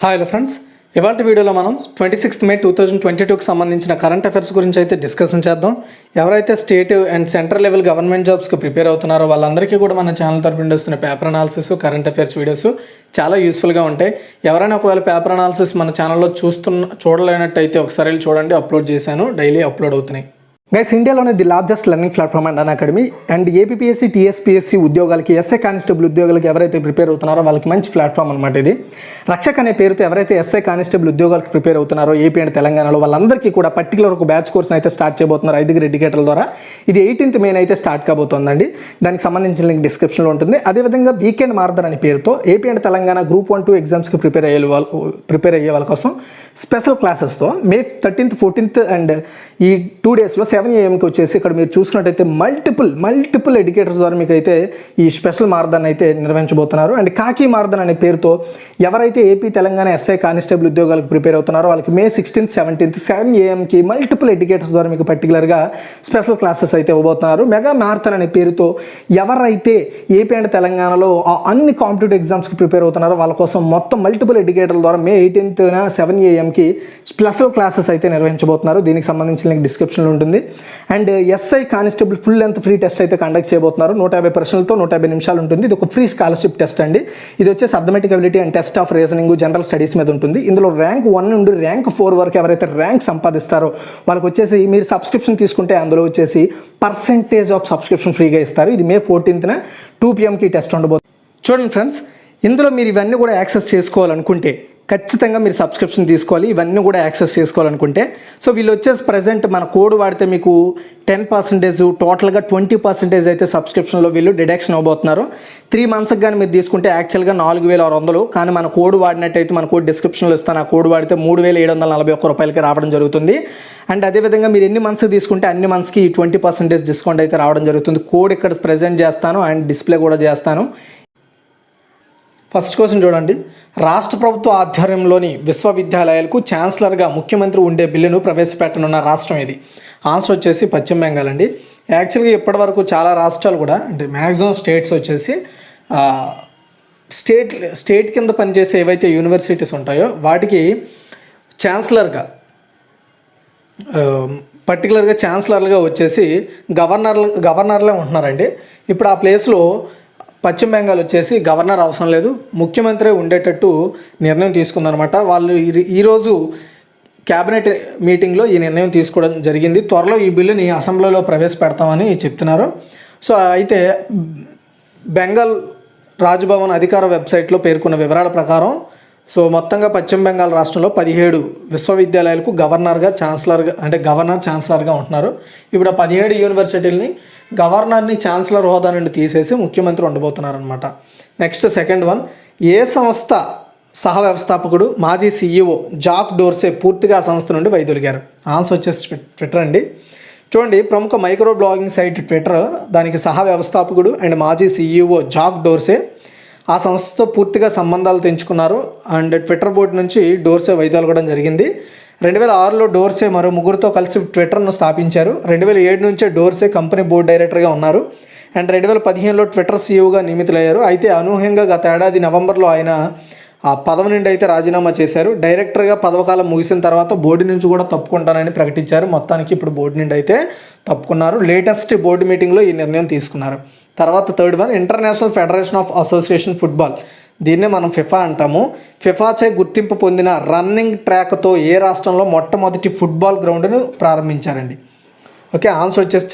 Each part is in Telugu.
హలో ఫ్రెండ్స్, ఇవాళ వీడియోలో మనం 26 మే 2022కి సంబంధించిన కరెంట్ అఫైర్స్ గురించి అయితే డిస్కషన్ చేద్దాం. ఎవరైతే state and central level government జాబ్స్కి ప్రిపేర్ అవుతున్నారో వాళ్ళందరికీ కూడా మన ఛానల్ తరపున వస్తున్న paper analysis, current affairs videos చాలా యూస్ఫుల్గా ఉంటాయి. ఎవరైనా ఒకవేళ పేపర్ అనాలిసిస్ మన ఛానల్లో చూడలేనట్టయితే ఒకసారి వెళ్ళి చూడండి. అప్లోడ్ చేశాను, డైలీ అప్లోడ్ అవుతున్నాయి. గైస్, ఇండియాలోనే the largest learning platform and academy and APSC, TSPSC ఉద్యోగాలకి, ఎస్ఐ కానిస్టేబుల్ ఉద్యోగాలకి ఎవరైతే ప్రిపేర్ అవుతున్నారో వాళ్ళకి మంచి ప్లాట్ఫామ్ అనమాట ఇది. రక్షక్ అనే పేరుతో ఎవరైతే ఎస్ఐ కానిస్టేబుల్ ఉద్యోగాలకు ప్రిపేర్ అవుతున్నారో ఏపీ అండ్ తెలంగాణలో వాళ్ళందరికీ కూడా పర్టికులర్ ఒక బ్యాచ్ కోర్స్ని అయితే స్టార్ట్ చేయబోతున్నారు 5 ఎడ్యుకేటర్ల ద్వారా. ఇది 18th మే అయితే స్టార్ట్ కాబోతోందండి. దానికి సంబంధించిన లింక్ డిస్క్రిప్షన్లో ఉంటుంది. అదేవిధంగా వీకెండ్ మారథాన్ అనే పేరుతో ఏపీ అండ్ తెలంగాణ గ్రూప్ 1, 2 ఎగ్జామ్స్కి ప్రిపేర్ అయ్యే వాళ్ళ కోసం special క్లాసెస్తో May 13th, 14th and ఈ 2 డేస్లో 7 AM వచ్చేసి ఇక్కడ మీరు చూసుకున్నట్టయితే మల్టిపుల్ ఎడ్యుకేటర్స్ ద్వారా మీకు అయితే ఈ స్పెషల్ మారథాన్ అయితే నిర్వహించబోతున్నారు. అండ్ కాకి మారథాన్ అనే పేరుతో ఎవరైతే ఏపీ, తెలంగాణ ఎస్ఐ కానిస్టేబుల్ ఉద్యోగాలకు ప్రిపేర్ అవుతున్నారో వాళ్ళకి మే 16th, 17th 7 AM multiple educators ద్వారా మీకు పర్టికులర్గా స్పెషల్ క్లాసెస్ అయితే ఇవ్వబోతున్నారు. మెగా మారథాన్ అనే పేరుతో ఎవరైతే ఏపీ అండ్ తెలంగాణలో అన్ని కాంపిటేటివ్ ఎగ్జామ్స్కి ప్రిపేర్ అవుతున్నారో వాళ్ళ కోసం మొత్తం మల్టిపుల్ ఎడ్యుకేటర్ల ద్వారా మే 18th 7 AM స్పెషల్ క్లాసెస్ అయితే నిర్వహించబోతున్నారు. దీనికి సంబంధించిన లింక్ డిస్క్రిప్షన్లో ఉంటుంది. And SI constable full length free test అయితే కండక్ట్ చేయబోతున్నారు. 150 ప్రశ్నలతో 150 నిమిషాలు ఉంటుంది. ఇది ఒక ఫ్రీ స్కాలర్షిప్ టెస్ట్ అండి. ఇది వచ్చేసి arithmetic ability and test of reasoning, general studies మీద ఉంటుంది. ఇందులో ర్యాంక్ 1 నుండి ర్యాంక్ 4 వరకు ఎవరైతే ర్యాంక్ సంపాదిస్తారో వాళ్ళకి వచ్చేసి మీరు సబ్స్క్రిప్షన్ తీసుకుంటే అందులో వచ్చేసి పర్సెంటేజ్ ఆఫ్ సబ్స్క్రిప్షన్ ఫ్రీగా ఇస్తారు. ఇది మే 14th 2 PM టెస్ట్ ఉండబోతుంది. చూడండి ఫ్రెండ్స్, ఇందులో మీరు ఇవన్నీ కూడా యాక్సెస్ చేసుకోవాలనుకుంటే ఖచ్చితంగా మీరు సబ్స్క్రిప్షన్ తీసుకోవాలి. ఇవన్నీ కూడా యాక్సెస్ చేసుకోవాలనుకుంటే సో వీళ్ళు వచ్చేసి ప్రజెంట్ మన కోడ్ వాడితే మీకు 10%, టోటల్గా 20% అయితే సబ్స్క్రిప్షన్లో వీళ్ళు డిడక్షన్ అవ్వబోతున్నారు. 3 monthsకి కానీ మీరు తీసుకుంటే యాక్చువల్గా 4600, కానీ మన కోడ్ వాడినట్టయితే మన కోడ్ డిస్క్రిప్షన్లో ఇస్తాను. ఆ కోడ్ వాడితే 3741 రూపాయలకి రావడం జరుగుతుంది. అండ్ అదేవిధంగా మీరు ఎన్ని మంత్స్ తీసుకుంటే అన్ని మంత్స్కి 20% డిస్కౌంట్ అయితే రావడం జరుగుతుంది. కోడ్ ఇక్కడ ప్రజెంట్ చేస్తాను అండ్ డిస్ప్లే కూడా చేస్తాను. ఫస్ట్ క్వశ్చన్ చూడండి. రాష్ట్ర ప్రభుత్వ ఆధ్వర్యంలోని విశ్వవిద్యాలయాలకు ఛాన్సలర్గా ముఖ్యమంత్రి ఉండే బిల్లును ప్రవేశపెట్టనున్న రాష్ట్రం ఇది. ఆన్సర్ వచ్చేసి పశ్చిమ బెంగాల్ అండి. యాక్చువల్గా ఇప్పటివరకు చాలా రాష్ట్రాలు కూడా అంటే మ్యాక్సిమం స్టేట్స్ వచ్చేసి స్టేట్ కింద పనిచేసే ఏవైతే యూనివర్సిటీస్ ఉంటాయో వాటికి పర్టికులర్గా ఛాన్సలర్లుగా వచ్చేసి గవర్నర్లే ఉంటున్నారండి. ఇప్పుడు ఆ ప్లేస్లో పశ్చిమ బెంగాల్ వచ్చేసి గవర్నర్ అవసరం లేదు, ముఖ్యమంత్రి ఉండేటట్టు నిర్ణయం తీసుకుందనమాట. వాళ్ళు ఈరోజు క్యాబినెట్ మీటింగ్లో ఈ నిర్ణయం తీసుకోవడం జరిగింది. త్వరలో ఈ బిల్లుని అసెంబ్లీలో ప్రవేశపెడతామని చెప్తున్నారు. సో అయితే బెంగాల్ రాజ్భవన్ అధికార వెబ్సైట్లో పేర్కొన్న వివరాల ప్రకారం సో మొత్తంగా పశ్చిమ బెంగాల్ రాష్ట్రంలో 17 విశ్వవిద్యాలయాలకు గవర్నర్ ఛాన్సలర్గా ఉంటున్నారు. ఇప్పుడు 17 యూనివర్సిటీలని గవర్నర్ని ఛాన్సలర్ హోదా నుండి తీసేసి ముఖ్యమంత్రి ఉండబోతున్నారనమాట. నెక్స్ట్ సెకండ్ వన్, ఏ సంస్థ సహ వ్యవస్థాపకుడు మాజీ CEO జాక్ డోర్సే పూర్తిగా ఆ సంస్థ నుండి వైదొలిగారు? ఆన్సర్ వచ్చేసి ట్విట్టర్ అండి. చూడండి, ప్రముఖ మైక్రో బ్లాగింగ్ సైట్ ట్విట్టర్ దానికి సహ వ్యవస్థాపకుడు అండ్ మాజీ CEO జాక్ డోర్సే ఆ సంస్థతో పూర్తిగా సంబంధాలు తెంచుకున్నారు. అండ్ ట్విట్టర్ బోర్డు నుంచి డోర్సే వైదొలగడం జరిగింది. 2006లో డోర్సే మరో 3 కలిసి ట్విట్టర్ను స్థాపించారు. 2007 నుంచే డోర్సే కంపెనీ బోర్డు డైరెక్టర్గా ఉన్నారు. అండ్ 2015లో ట్విట్టర్ CEOగా నియమితులయ్యారు. అయితే అనూహ్యంగా గత ఏడాది నవంబర్లో ఆయన ఆ పదవి నుండి అయితే రాజీనామా చేశారు. డైరెక్టర్గా పదవకాలం ముగిసిన తర్వాత బోర్డు నుంచి కూడా తప్పుకుంటానని ప్రకటించారు. మొత్తానికి ఇప్పుడు బోర్డు నుండి అయితే తప్పుకున్నారు. లేటెస్ట్ బోర్డు మీటింగ్లో ఈ నిర్ణయం తీసుకున్నారు. తర్వాత third one, international federation of association football, దీన్నే మనం ఫిఫా అంటాము. ఫిఫాచే గుర్తింపు పొందిన రన్నింగ్ ట్రాక్తో ఏ రాష్ట్రంలో మొట్టమొదటి ఫుట్బాల్ గ్రౌండ్ను ప్రారంభించారండి? ఓకే, ఆన్సర్ వచ్చేసి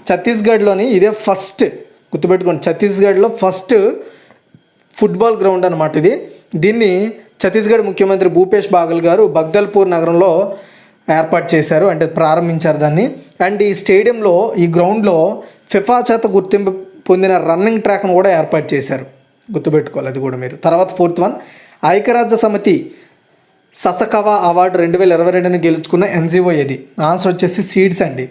ఛత్తీస్గఢ్లోని ఇదే ఫస్ట్, గుర్తుపెట్టుకోండి, ఛత్తీస్గఢ్లో ఫస్ట్ ఫుట్బాల్ గ్రౌండ్ అనమాట ఇది. దీన్ని ఛత్తీస్గఢ్ ముఖ్యమంత్రి భూపేష్ బాగల్ గారు బగ్దల్పూర్ నగరంలో ఏర్పాటు చేశారు, అంటే ప్రారంభించారు దాన్ని. అండ్ ఈ స్టేడియంలో, ఈ గ్రౌండ్లో ఫిఫా చేత గుర్తింపు పొందిన రన్నింగ్ ట్రాక్ను కూడా ఏర్పాటు చేశారు, గుర్తుపెట్టుకోవాలి అది కూడా మీరు. తర్వాత ఫోర్త్ వన్, ఐక్యరాజ్య సమితి ససకవా అవార్డు 2022ని గెలుచుకున్న NGO ఏది? ఆన్సర్ వచ్చేసి సీడ్స్ అండి.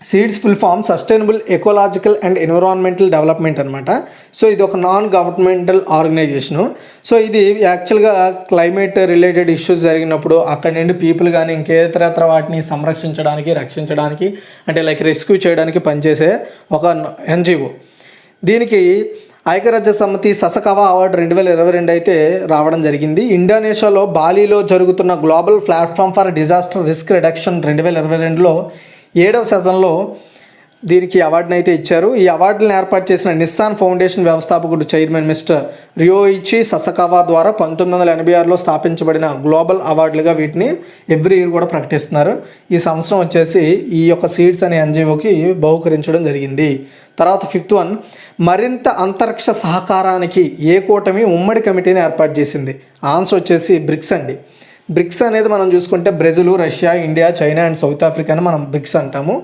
Seeds full form sustainable ecological and environmental development అనమాట. సో ఇది ఒక నాన్ గవర్నమెంటల్ ఆర్గనైజేషను. సో ఇది యాక్చువల్గా క్లైమేట్ రిలేటెడ్ ఇష్యూస్ జరిగినప్పుడు అక్కడి నుండి పీపుల్ కానీ ఇంకేతరత్ర వాటిని సంరక్షించడానికి, రక్షించడానికి, అంటే లైక్ రెస్క్యూ చేయడానికి పనిచేసే ఒక NGO. దీనికి ఐక్యరాజ్య సమితి ససకవా అవార్డు 2022 అయితే రావడం జరిగింది. ఇండోనేషియాలో బాలీలో జరుగుతున్న global platform for disaster risk reduction 2022లో 7వ సెషన్లో దీనికి అవార్డుని అయితే ఇచ్చారు. ఈ అవార్డులను ఏర్పాటు చేసిన నిస్సాన్ ఫౌండేషన్ వ్యవస్థాపకుడు చైర్మన్ మిస్టర్ రియోయిచి ససకవా ద్వారా 1986లో స్థాపించబడిన గ్లోబల్ అవార్డులుగా వీటిని ఎవ్రీ ఇయర్ కూడా ప్రకటిస్తున్నారు. ఈ సంవత్సరం వచ్చేసి ఈ యొక్క సీడ్స్ అనే ఎన్జిఓకి బహుకరించడం జరిగింది. తర్వాత 5th వన్, మరింత అంతరిక్ష సహకారానికి ఏ కూటమి ఉమ్మడి కమిటీని ఏర్పాటు చేసింది? ఆన్సర్ వచ్చేసి బ్రిక్స్ అండి. బ్రిక్స్ అనేది మనం చూసుకుంటే Brazil, Russia, India, China and south Africa అని మనం బ్రిక్స్ అంటాము.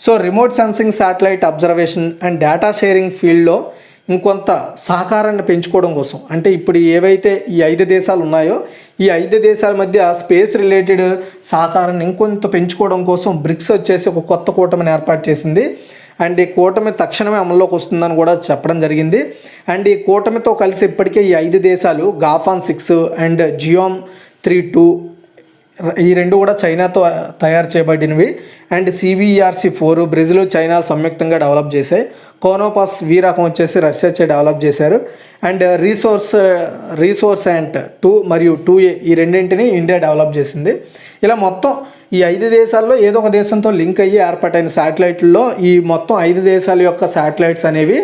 So remote sensing, satellite observation and data sharing ఫీల్డ్లో ఇంకొంత సహకారాన్ని పెంచుకోవడం కోసం, అంటే ఇప్పుడు ఏవైతే ఈ 5 దేశాలు ఉన్నాయో ఈ 5 దేశాల మధ్య స్పేస్ రిలేటెడ్ సహకారాన్ని ఇంకొంత పెంచుకోవడం కోసం బ్రిక్స్ వచ్చేసి ఒక కొత్త కూటమిని ఏర్పాటు చేసింది. అండ్ ఈ కూటమి తక్షణమే అమల్లోకి వస్తుందని కూడా చెప్పడం జరిగింది. అండ్ ఈ కూటమితో కలిసి ఇప్పటికే ఈ 5 దేశాలు గాఫాన్ 6 అండ్ జియోమ్ 3-2 ఈ 2 కూడా చైనాతో తయారు చేయబడినవి. అండ్ CBRC 4 బ్రెజిల్, చైనా సంయుక్తంగా డెవలప్ చేశాయి. కోనోపాస్ V రకం వచ్చేసి రష్యా చే డెవలప్ చేశారు. అండ్ రీసోర్స్ అండ్ 2 మరియు 2A ఈ రెండింటిని ఇండియా డెవలప్ చేసింది. ఇలా మొత్తం ఈ 5 దేశాల్లో ఏదో ఒక దేశంతో లింక్ అయ్యి ఏర్పాటైన శాటిలైట్లలో ఈ మొత్తం 5 దేశాల యొక్క శాటిలైట్స్ అనేవి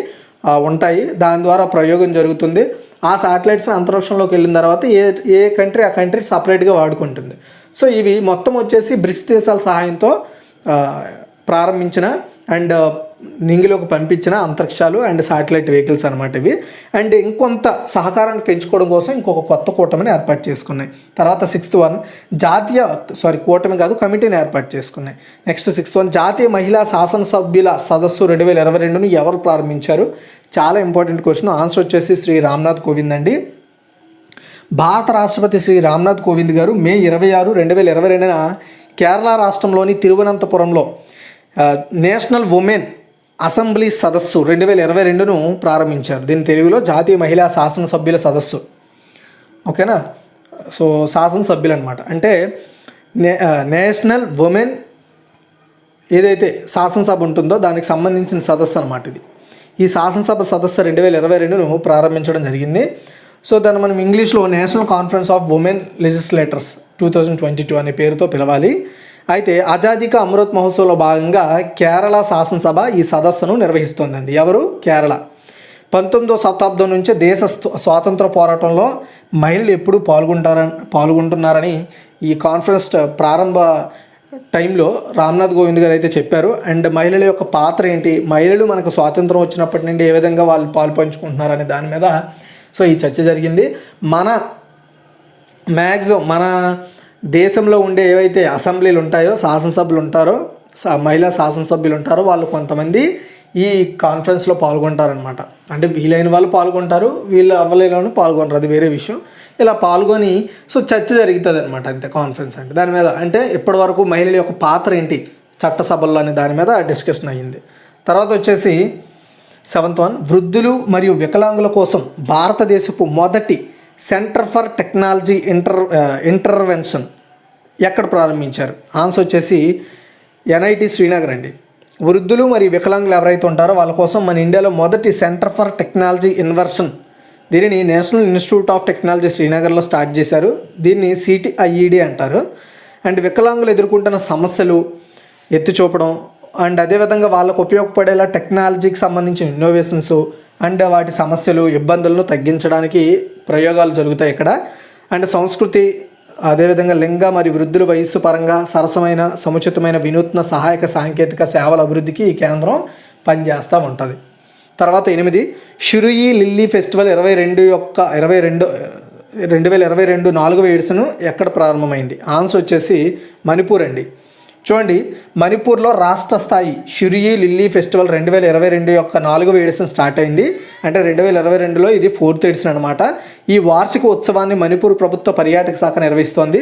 ఉంటాయి. దాని ద్వారా ప్రయోగం జరుగుతుంది. ఆ శాటిలైట్స్ అంతరిక్షంలోకి వెళ్ళిన తర్వాత ఏ కంట్రీ ఆ కంట్రీ సపరేట్గా వాడుకుంటుంది. సో ఇవి మొత్తం వచ్చేసి బ్రిక్స్ దేశాల సహాయంతో ప్రారంభించిన అండ్ నింగిలోకి పంపించిన అంతరిక్షాలు అండ్ శాటిలైట్ వెహికల్స్ అనమాట ఇవి. అండ్ ఇంకొంత సహకారాన్ని పెంచుకోవడం కోసం ఇంకొక కొత్త కూటమిని ఏర్పాటు చేసుకున్నాయి. తర్వాత 6th వన్, కూటమి కాదు కమిటీని ఏర్పాటు చేసుకున్నాయి. నెక్స్ట్ 6th వన్, జాతీయ మహిళా శాసనసభ్యుల సదస్సు 2022ను ఎవరు ప్రారంభించారు? చాలా ఇంపార్టెంట్ క్వశ్చన్. ఆన్సర్ వచ్చేసి శ్రీ రామ్నాథ్ కోవింద్ అండి. భారత రాష్ట్రపతి శ్రీ రామ్నాథ్ కోవింద్ గారు మే 26, 2022న కేరళ రాష్ట్రంలోని తిరువనంతపురంలో నేషనల్ ఉమెన్ అసెంబ్లీ సదస్సు 2022ను ప్రారంభించారు. దీని తెలుగులో జాతీయ మహిళా శాసనసభ్యుల సదస్సు. ఓకేనా? సో శాసనసభ్యులు అనమాట. అంటే నేషనల్ ఉమెన్ ఏదైతే శాసనసభ ఉంటుందో దానికి సంబంధించిన సదస్సు అనమాట ఇది. ఈ శాసనసభ సదస్సు 2022ను ప్రారంభించడం జరిగింది. సో దాన్ని మనం ఇంగ్లీష్లో national conference of women legislators 2022 అనే పేరుతో పిలవాలి. అయితే ఆజాదీ కా అమృత్ మహోత్సవ్లో భాగంగా కేరళ శాసనసభ ఈ సదస్సును నిర్వహిస్తోందండి. ఎవరు? కేరళ. 19వ శతాబ్దం నుంచే దేశ స్వాతంత్ర పోరాటంలో మహిళలు ఎప్పుడూ పాల్గొంటున్నారని ఈ కాన్ఫరెన్స్ ప్రారంభ టైంలో రామ్నాథ్ కోవింద్ గారు అయితే చెప్పారు. అండ్ మహిళల యొక్క పాత్ర ఏంటి, మహిళలు మనకు స్వాతంత్రం వచ్చినప్పటి నుండి ఏ విధంగా వాళ్ళు పాల్పంచుకుంటున్నారనే దాని మీద సో ఈ చర్చ జరిగింది. మన దేశంలో ఉండే ఏవైతే అసెంబ్లీలు ఉంటాయో, శాసనసభ్యులు ఉంటారో, మహిళా శాసనసభ్యులు ఉంటారో వాళ్ళు కొంతమంది ఈ కాన్ఫరెన్స్లో పాల్గొంటారనమాట. అంటే వీలైన వాళ్ళు పాల్గొంటారు, వీళ్ళు అవ్వలేని వాళ్ళు పాల్గొంటారు, అది వేరే విషయం. ఇలా పాల్గొని సో చర్చ జరుగుతుంది అనమాట. అంతే కాన్ఫరెన్స్ అంటే దాని మీద. అంటే ఇప్పటి వరకు మహిళల యొక్క పాత్ర ఏంటి చట్టసభల్లో అనే దాని మీద డిస్కషన్ అయ్యింది. తర్వాత వచ్చేసి 7th వన్, వృద్ధులు మరియు వికలాంగుల కోసం భారతదేశపు మొదటి సెంటర్ ఫర్ టెక్నాలజీ ఇంటర్వెన్షన్ ఎక్కడ ప్రారంభించారు? ఆన్సర్ వచ్చేసి NIT శ్రీనగర్ అండి. వృద్ధులు మరియు వికలాంగులు ఎవరైతే ఉంటారో వాళ్ళ కోసం మన ఇండియాలో మొదటి సెంటర్ ఫర్ టెక్నాలజీ ఇన్వర్షన్, దీనిని నేషనల్ ఇన్స్టిట్యూట్ ఆఫ్ టెక్నాలజీ శ్రీనగర్లో స్టార్ట్ చేశారు. దీన్ని CTIED అంటారు. అండ్ వికలాంగులు ఎదుర్కొంటున్న సమస్యలు ఎత్తి చూపడం అండ్ అదేవిధంగా వాళ్ళకు ఉపయోగపడేలా టెక్నాలజీకి సంబంధించిన ఇన్నోవేషన్స్ అండ్ వాటి సమస్యలు ఇబ్బందులను తగ్గించడానికి ప్రయోగాలు జరుగుతాయి ఇక్కడ. అండ్ సంస్కృతి, అదేవిధంగా లింగ మరియు వృద్ధుల వయస్సు పరంగా సరసమైన సముచితమైన వినూత్న సహాయక సాంకేతిక సేవల అభివృద్ధికి ఈ కేంద్రం పనిచేస్తూ ఉంటుంది. తర్వాత 8, షిరుయి లిల్లీ ఫెస్టివల్ 2022 4వ ఎడిషన్ ఎక్కడ ప్రారంభమైంది? ఆన్సర్ వచ్చేసి మణిపూర్ అండి. చూడండి, మణిపూర్లో రాష్ట్ర స్థాయి షిరుయి లిల్లీ ఫెస్టివల్ 2022 యొక్క 4వ ఎడిషన్ స్టార్ట్ అయింది. అంటే 2022లో ఇది 4th ఎడిషన్ అనమాట. ఈ వార్షిక ఉత్సవాన్ని మణిపూర్ ప్రభుత్వ పర్యాటక శాఖ నిర్వహిస్తోంది.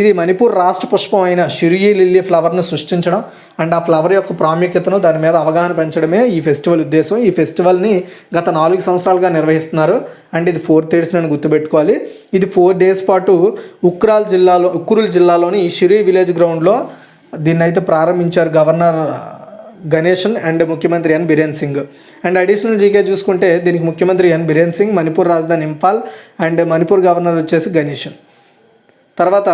ఇది మణిపూర్ రాష్ట్ర పుష్పం అయిన షిరుయి లిల్లీ ఫ్లవర్ను సృష్టించడం అండ్ ఆ ఫ్లవర్ యొక్క ప్రాముఖ్యతను దాని మీద అవగాహన పెంచడమే ఈ ఫెస్టివల్ ఉద్దేశం. ఈ ఫెస్టివల్ని గత 4 సంవత్సరాలుగా నిర్వహిస్తున్నారు. అండ్ ఇది 4th ఎడిషన్ అని గుర్తుపెట్టుకోవాలి. ఇది 4 days పాటు ఉక్కురుల్ జిల్లాలోని షిరుయి విలేజ్ గ్రౌండ్లో దీన్ని అయితే ప్రారంభించారు గణేషన్ అండ్ ముఖ్యమంత్రి N Biren Singh. And additional GK చూసుకుంటే దీనికి ముఖ్యమంత్రి ఎన్ బిరేన్ సింగ్, మణిపూర్ రాజధాని ఇంఫాల్ అండ్ మణిపూర్ గవర్నర్ వచ్చేసి గణేషన్. తర్వాత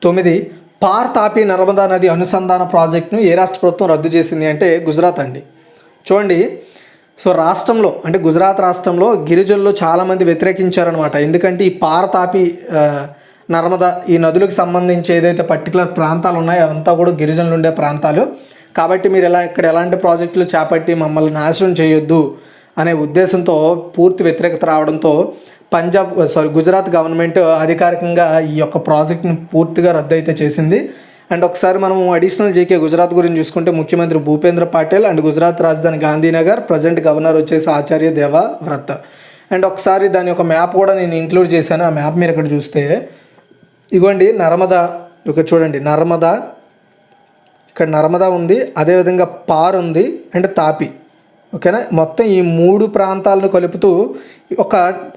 9 పార్ తాపీ నర్మదా నది అనుసంధాన ప్రాజెక్టును ఏ రాష్ట్ర ప్రభుత్వం రద్దు చేసింది అంటే గుజరాత్ అండి. చూడండి, సో రాష్ట్రంలో అంటే గుజరాత్ రాష్ట్రంలో గిరిజనులు చాలామంది వ్యతిరేకించారనమాట. ఎందుకంటే ఈ పార్ తాపీ నర్మదా ఈ నదులకు సంబంధించి ఏదైతే పర్టికులర్ ప్రాంతాలు ఉన్నాయో అవంతా కూడా గిరిజనులు ఉండే ప్రాంతాలు. కాబట్టి మీరు ఇక్కడ ఎలాంటి ప్రాజెక్టులు చేపట్టి మమ్మల్ని నాశనం చేయొద్దు అనే ఉద్దేశంతో పూర్తి వ్యతిరేకత రావడంతో గుజరాత్ గవర్నమెంట్ అధికారికంగా ఈ యొక్క ప్రాజెక్ట్ని పూర్తిగా రద్దు అయితే చేసింది. అండ్ ఒకసారి మనం అడిషనల్ జీకే గుజరాత్ గురించి చూసుకుంటే ముఖ్యమంత్రి భూపేంద్ర పటేల్ అండ్ గుజరాత్ రాజధాని గాంధీనగర్, ప్రజెంట్ గవర్నర్ వచ్చేసి ఆచార్య దేవవ్రత్. అండ్ ఒకసారి దాని యొక్క మ్యాప్ కూడా నేను ఇంక్లూడ్ చేశాను. ఆ మ్యాప్ మీరు ఇక్కడ చూస్తే ఇగోండి నర్మదా, ఇక్కడ చూడండి నర్మదా, ఇక్కడ నర్మదా ఉంది, అదేవిధంగా పార్ ఉంది అండ్ తాపి. ఓకేనా, మొత్తం ఈ 3 ప్రాంతాలను కలుపుతూ ఒక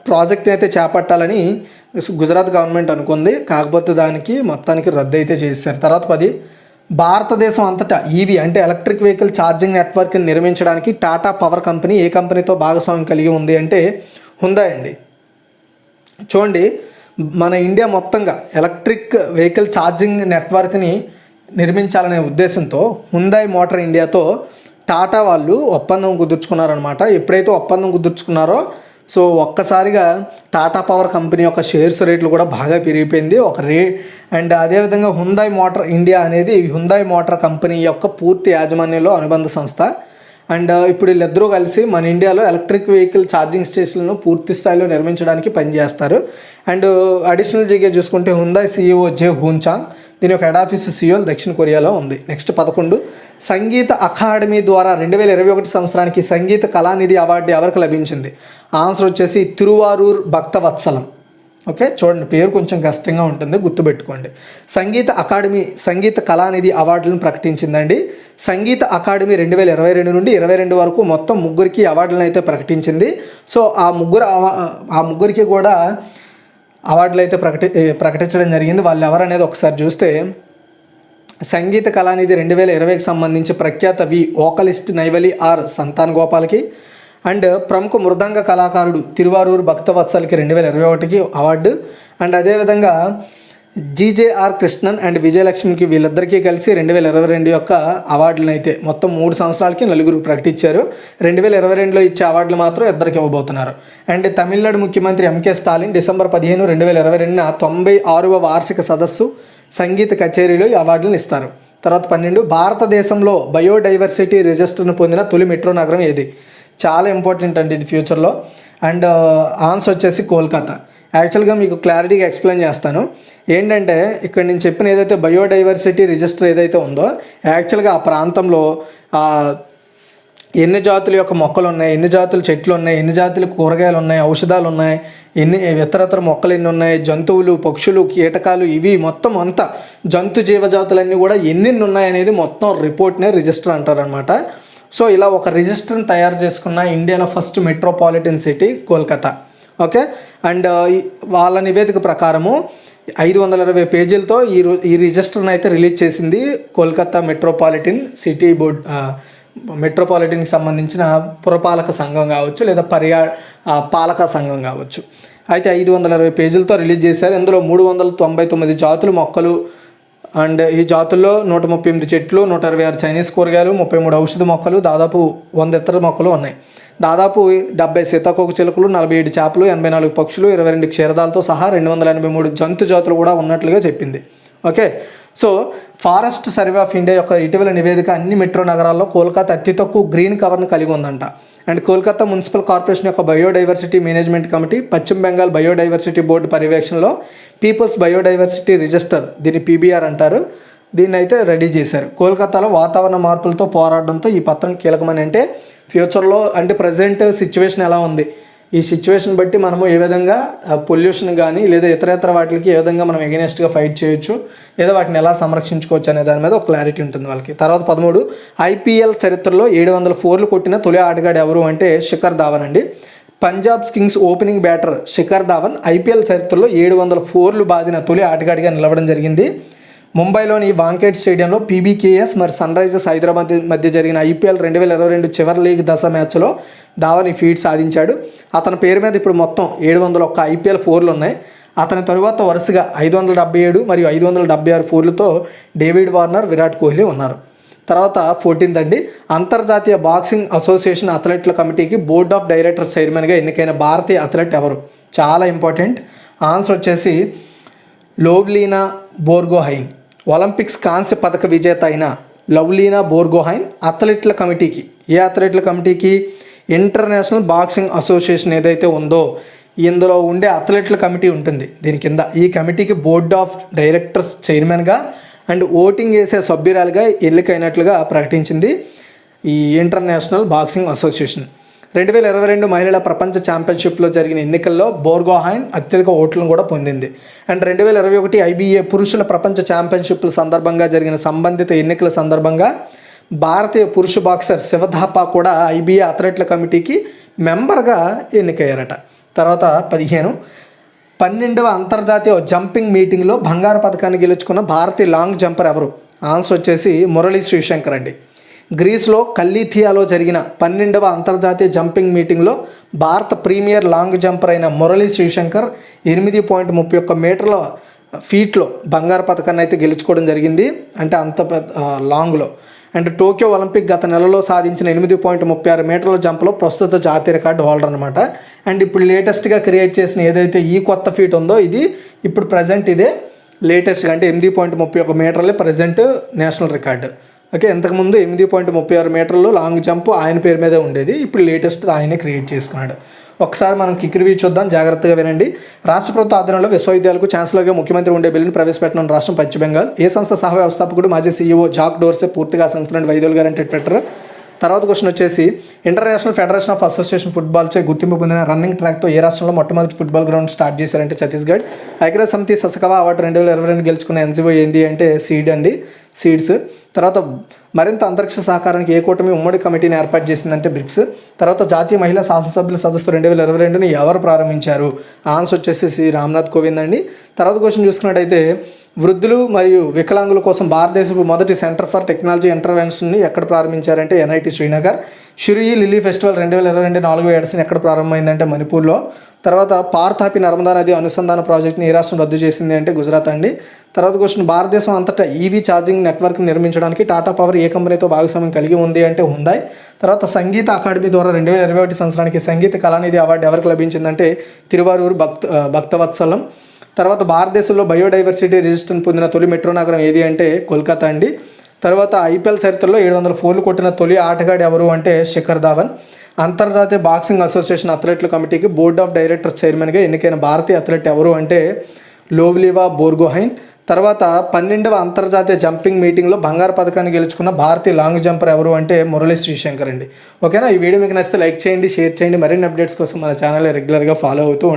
ప్రాజెక్ట్ అయితే చేపట్టాలని గుజరాత్ గవర్నమెంట్ అనుకుంది. కాకపోతే దానికి మొత్తానికి రద్దు అయితే చేశారు. తర్వాత 10 భారతదేశం అంతటా ఈవీ అంటే ఎలక్ట్రిక్ వెహికల్ ఛార్జింగ్ నెట్వర్క్ని నిర్మించడానికి టాటా పవర్ కంపెనీ ఏ కంపెనీతో భాగస్వామ్యం కలిగి ఉంది అంటే హుందాయ్ అండి. చూడండి, మన ఇండియా మొత్తంగా ఎలక్ట్రిక్ వెహికల్ ఛార్జింగ్ నెట్వర్క్ని నిర్మించాలనే ఉద్దేశంతో హుందాయ్ మోటార్ ఇండియాతో టాటా వాళ్ళు ఒప్పందం కుదుర్చుకున్నారనమాట. ఎప్పుడైతే ఒప్పందం కుదుర్చుకున్నారో సో ఒక్కసారిగా టాటా పవర్ కంపెనీ యొక్క షేర్స్ రేట్లు కూడా బాగా పెరిగిపోయింది అండ్ అదేవిధంగా హుందాయ్ మోటార్ ఇండియా అనేది హుందాయ్ మోటార్ కంపెనీ యొక్క పూర్తి యాజమాన్యంలో అనుబంధ సంస్థ. అండ్ ఇప్పుడు వీళ్ళిద్దరూ కలిసి మన ఇండియాలో ఎలక్ట్రిక్ వెహికల్ ఛార్జింగ్ స్టేషన్లను పూర్తి స్థాయిలో నిర్మించడానికి పనిచేస్తారు. అండ్ అడిషనల్ జీకే చూసుకుంటే హుందాయ్ సీఈఓ జే హూన్చాంగ్, దీని యొక్క హెడ్ ఆఫీస్ సియోల్ దక్షిణ కొరియాలో ఉంది. నెక్స్ట్ 11 సంగీత అకాడమీ ద్వారా 2021 సంవత్సరానికి సంగీత కళానిధి అవార్డు ఎవరికి లభించింది? ఆన్సర్ వచ్చేసి తిరువారూర్ భక్తవత్సలం. ఓకే, చూడండి పేరు కొంచెం కష్టంగా ఉంటుంది, గుర్తుపెట్టుకోండి. సంగీత కళానిధి అవార్డులను ప్రకటించిందండి. సంగీత అకాడమీ 2022 నుండి 22 వరకు మొత్తం 3 అవార్డులను అయితే ప్రకటించింది. సో ఆ ముగ్గురికి కూడా అవార్డులు అయితే ప్రకటించడం జరిగింది. వాళ్ళు ఎవరనేది ఒకసారి చూస్తే సంగీత కళానిధి 2020కి సంబంధించి ప్రఖ్యాత వోకలిస్ట్ నైవలి ఆర్ సంతాన్ గోపాల్కి అండ్ ప్రముఖ మృదంగ కళాకారుడు తిరువారూర్ భక్తవత్సల్కి 2021కి అవార్డు. అండ్ అదేవిధంగా జీజేఆర్ కృష్ణన్ అండ్ విజయలక్ష్మికి వీళ్ళిద్దరికీ కలిసి 2022 యొక్క అవార్డులను అయితే మొత్తం 3 సంవత్సరాలకి 4 ప్రకటించారు. 2022లో ఇచ్చే అవార్డులు మాత్రం ఇద్దరికి ఇవ్వబోతున్నారు. అండ్ తమిళనాడు ముఖ్యమంత్రి ఎంకే స్టాలిన్ డిసెంబర్ 15, 2022న 96వ వార్షిక సదస్సు సంగీత కచేరీలో ఈ అవార్డులను ఇస్తారు. తర్వాత 12 భారతదేశంలో బయోడైవర్సిటీ రిజిస్టర్ను పొందిన తొలి మెట్రో నగరం ఏది? చాలా ఇంపార్టెంట్ అండి ఇది ఫ్యూచర్లో. అండ్ ఆన్సర్ వచ్చేసి కోల్కతా. యాక్చువల్గా మీకు క్లారిటీగా ఎక్స్ప్లెయిన్ చేస్తాను. ఏంటంటే ఇక్కడ నేను చెప్పిన ఏదైతే బయోడైవర్సిటీ రిజిస్టర్ ఏదైతే ఉందో యాక్చువల్గా ఆ ప్రాంతంలో ఎన్ని జాతుల యొక్క మొక్కలు ఉన్నాయి, ఎన్ని జాతుల చెట్లు ఉన్నాయి, ఎన్ని జాతుల కూరగాయలు ఉన్నాయి, ఔషధాలు ఉన్నాయి, ఎన్ని ఇతరతర మొక్కలు ఎన్ని ఉన్నాయి, జంతువులు, పక్షులు, కీటకాలు, ఇవి మొత్తం అంతా జంతు జీవజాతులన్నీ కూడా ఎన్నెన్ని ఉన్నాయి అనేది మొత్తం రిపోర్ట్నే రిజిస్టర్ అంటారనమాట. సో ఇలా ఒక రిజిస్టర్ని తయారు చేసుకున్న ఇండియాలో first metropolitan city Kolkata. Okay, and వాళ్ళ నివేదిక ప్రకారము 520 పేజీలతో ఈ రిజిస్టర్ని అయితే రిలీజ్ చేసింది కోల్కతా మెట్రోపాలిటన్ సిటీ బోర్డ్. మెట్రోపాలిటన్కి సంబంధించిన పురపాలక సంఘం కావచ్చు లేదా పాలక సంఘం కావచ్చు. అయితే 520 పేజీలతో రిలీజ్ చేశారు. ఇందులో 399 జాతులు మొక్కలు అండ్ ఈ జాతుల్లో 138 చెట్లు, 126 చైనీస్ కూరగాయలు, 33 ఔషధ మొక్కలు, దాదాపు 100 ఇతర మొక్కలు ఉన్నాయి. దాదాపు 70 సీతాకోక చిలుకలు, 47 చేపలు, 84 పక్షులు, 22 క్షీరదాలతో సహా 283 జంతు జాతులు కూడా ఉన్నట్లుగా చెప్పింది. Okay, so forest survey of India యొక్క ఇటీవల నివేదిక అన్ని మెట్రో నగరాల్లో కోల్కతా అతి తక్కువ గ్రీన్ కవర్ను కలిగి ఉందంట. అండ్ కోల్కతా మున్సిపల్ కార్పొరేషన్ యొక్క బయోడైవర్సిటీ మేనేజ్మెంట్ కమిటీ, పశ్చిమ బెంగాల్ బయోడైవర్సిటీ బోర్డు పర్యవేక్షణలో పీపుల్స్ బయోడైవర్సిటీ రిజిస్టర్, దీన్ని పీబీఆర్ అంటారు, దీన్ని అయితే రెడీ చేశారు. కోల్కతాలో వాతావరణ మార్పులతో పోరాడడంతో ఈ పత్రం కీలకమని. అంటే ఫ్యూచర్లో అంటే ప్రజెంట్ సిచ్యువేషన్ ఎలా ఉంది, ఈ సిచ్యువేషన్ బట్టి మనము ఏ విధంగా పొల్యూషన్ కానీ లేదా ఇతర వాటికి ఏ విధంగా మనం ఎగెనెస్ట్గా ఫైట్ చేయొచ్చు లేదా వాటిని ఎలా సంరక్షించుకోవచ్చు అనే దాని మీద ఒక క్లారిటీ ఉంటుంది వాళ్ళకి. తర్వాత 13 ఐపీఎల్ చరిత్రలో 704 కొట్టిన తొలి ఆటగాడు ఎవరు అంటే శిఖర్ ధావన్ అండి. Punjab Kings opening batter Shikhar Dhawan IPL చరిత్రలో 704 బాదిన తొలి ఆటగాడిగా నిలవడం జరిగింది. ముంబైలోని వాంకేట్ స్టేడియంలో పీబీకేఎస్ మరి సన్ రైజర్స్ హైదరాబాద్ మధ్య జరిగిన ఐపీఎల్ 2022 చివరి లీగ్ దశ మ్యాచ్లో ధావన్ ఈ ఫీట్ సాధించాడు. అతని పేరు మీద ఇప్పుడు మొత్తం 701 ఐపీఎల్ 4లు ఉన్నాయి. అతని తరువాత వరుసగా 577 మరియు 576 4లతో డేవిడ్ వార్నర్, విరాట్ కోహ్లీ ఉన్నారు. తర్వాత 14th అండి, అంతర్జాతీయ బాక్సింగ్ అసోసియేషన్ అథ్లెట్ల కమిటీకి బోర్డ్ ఆఫ్ డైరెక్టర్స్ చైర్మన్గా ఎన్నికైన భారతీయ అథ్లెట్ ఎవరు? చాలా ఇంపార్టెంట్. ఆన్సర్ వచ్చేసి లోవ్లీనా బోర్గోహైన్. ఒలింపిక్స్ కాంస్య పథక విజేత అయిన లవ్లీనా బోర్గోహైన్ అథ్లెట్ల కమిటీకి, ఏ అథ్లెట్ల కమిటీకి? ఇంటర్నేషనల్ బాక్సింగ్ అసోసియేషన్ ఏదైతే ఉందో ఇందులో ఉండే అథ్లెట్ల కమిటీ ఉంటుంది దీని కింద. ఈ కమిటీకి బోర్డ్ ఆఫ్ డైరెక్టర్స్ చైర్మన్గా అండ్ ఓటింగ్ వేసే సభ్యురాలుగా ఎన్నికైనట్లుగా ప్రకటించింది ఈ ఇంటర్నేషనల్ బాక్సింగ్ అసోసియేషన్. 2022 మహిళల ప్రపంచ ఛాంపియన్షిప్లో జరిగిన ఎన్నికల్లో బోర్గోహైన్ అత్యధిక ఓట్లను కూడా పొందింది. అండ్ 2021 ఐబీఏ పురుషుల ప్రపంచ ఛాంపియన్షిప్ల సందర్భంగా జరిగిన సంబంధిత ఎన్నికల సందర్భంగా భారతీయ పురుష బాక్సర్ శివథాపా కూడా ఐబీఏ అథ్లెట్ల కమిటీకి మెంబర్గా ఎన్నికయ్యారట. తర్వాత 12వ అంతర్జాతీయ జంపింగ్ మీటింగ్లో బంగారు పథకాన్ని గెలుచుకున్న భారతీయ లాంగ్ జంపర్ ఎవరు? ఆన్సర్ వచ్చేసి మురళీ శ్రీశంకర్ అండి. గ్రీస్లో కల్లీథియాలో జరిగిన 12వ అంతర్జాతీయ జంపింగ్ మీటింగ్లో భారత ప్రీమియర్ లాంగ్ జంపర్ అయిన మురళీ శ్రీశంకర్ 8.31 మీటర్ల ఫీట్లో బంగారు పథకాన్ని అయితే గెలుచుకోవడం జరిగింది. అంటే అంత లాంగ్లో. అండ్ టోక్యో ఒలింపిక్ గత నెలలో సాధించిన 8.36 మీటర్ల జంప్లో ప్రస్తుత జాతీయ రికార్డు హోల్డర్ అనమాట. అండ్ ఇప్పుడు లేటెస్ట్గా క్రియేట్ చేసిన ఏదైతే ఈ కొత్త ఫీట్ ఉందో ఇది ఇప్పుడు ప్రజెంట్ ఇదే లేటెస్ట్గా, అంటే 8.31 మీటర్లే ప్రజెంట్ నేషనల్ రికార్డు. ఓకే, ఇంతకుముందు 8.36 మీటర్లు లాంగ్ జంప్ ఆయన పేరు మీదే ఉండేది, ఇప్పుడు లేటెస్ట్ ఆయనే క్రియేట్ చేసుకున్నాడు. ఒకసారి మనం కిక్ రివ్యూ చూద్దాం, జాగ్రత్తగా వినండి. రాష్ట్ర ప్రభుత్వ ఆధ్వర్యంలో విశ్వవిద్యాలయాలకు ఛాన్సలర్గా ముఖ్యమంత్రి ఉండే బిల్లును ప్రవేశపెట్టనున్న రాష్ట్రం పశ్చిమ బెంగాల్. ఏ సంస్థ సహ వ్యవస్థాపకుడు మాజీ సీఈఓ జాక్ డోర్సే పూర్తిగా సంస్థ వైదోల్ గారు అంటే ట్విట్టర్. తర్వాత క్వశ్చన్ వచ్చేసి ఇంటర్నేషనల్ ఫెడరేషన్ ఆఫ్ అసోసియేషన్ ఫుట్బాల్చే గుర్తింపు పొందిన రన్నింగ్ ట్రాక్తో ఏ రాష్ట్రంలో మొట్టమొదటి ఫుట్బాల్ గ్రౌండ్ స్టార్ట్ చేశారంటే ఛత్తీస్గఢ్. ఐక్యరాజ్య సమితి ససకవా అవార్డు 2022 గెలుచుకున్న ఎన్జిఓ ఏంది అంటే సీడ్ అండి, సీడ్స్. తర్వాత మరింత అంతరిక్ష సహకారానికి ఏ కూటమి ఉమ్మడి కమిటీని ఏర్పాటు చేసిందంటే బ్రిక్స్. తర్వాత జాతీయ మహిళా శాసనసభ్యుల సదస్సు 2022ని ఎవరు ప్రారంభించారు? ఆన్సర్ వచ్చేసి శ్రీ రామ్నాథ్ కోవింద్ అండి. తర్వాత క్వశ్చన్ చూసుకున్నట్టయితే వృద్ధులు మరియు వికలాంగుల కోసం భారతదేశపు మొదటి సెంటర్ ఫర్ టెక్నాలజీ ఇంటర్వెన్షన్ని ఎక్కడ ప్రారంభించారంటే NIT Srinagar. Shirui lily festival 2022 4వ ఏడాది ఎక్కడ ప్రారంభమైందంటే మణిపూర్లో. తర్వాత పార్థాపి నర్మదా నది అనుసంధాన ప్రాజెక్టుని ఏ రాష్ట్రం రద్దు చేసింది అంటే గుజరాత్ అండి. తర్వాత క్వశ్చన్ భారతదేశం అంతటా ఈవీ ఛార్జింగ్ నెట్వర్క్ నిర్మించడానికి టాటా పవర్ ఏ కంపెనీతో భాగస్వామ్యం కలిగి ఉంది అంటే హుందాయ్. తర్వాత సంగీత అకాడమీ ద్వారా 2021 సంవత్సరానికి సంగీత కళానిధి అవార్డు ఎవరికి లభించిందంటే తిరువారూరు భక్తవత్సలం. తర్వాత భారతదేశంలో బయోడైవర్సిటీ రిజిస్ట్రేషన్ పొందిన తొలి మెట్రో నగరం ఏది అంటే కోల్కతా అండి. తర్వాత ఐపీఎల్ చరిత్రలో 700 4లు కొట్టిన తొలి ఆటగాడు ఎవరు అంటే శిఖర్ ధావన్. అంతర్జాతీయ బాక్సింగ్ అసోసియేషన్ అథ్లెట్ల కమిటీకి బోర్డ్ ఆఫ్ డైరెక్టర్స్ చైర్మన్గా ఎన్నికైన భారతీయ అథ్లెట్ ఎవరు అంటే లోవ్లీవా బోర్గోహైన్. తర్వాత 12వ అంతర్జాతీయ జంపింగ్ మీటింగ్లో బంగారు పథకాన్ని గెలుచుకున్న భారతీయ లాంగ్ జంపర్ ఎవరు అంటే మురళీ శ్రీశంకర్ అండి. ఓకేనా, ఈ వీడియో మీకు నచ్చితే లైక్ చేయండి, షేర్ చేయండి. మరిన్ని అప్డేట్స్ కోసం మన ఛానల్ రెగ్యులర్గా ఫాలో అవుతూ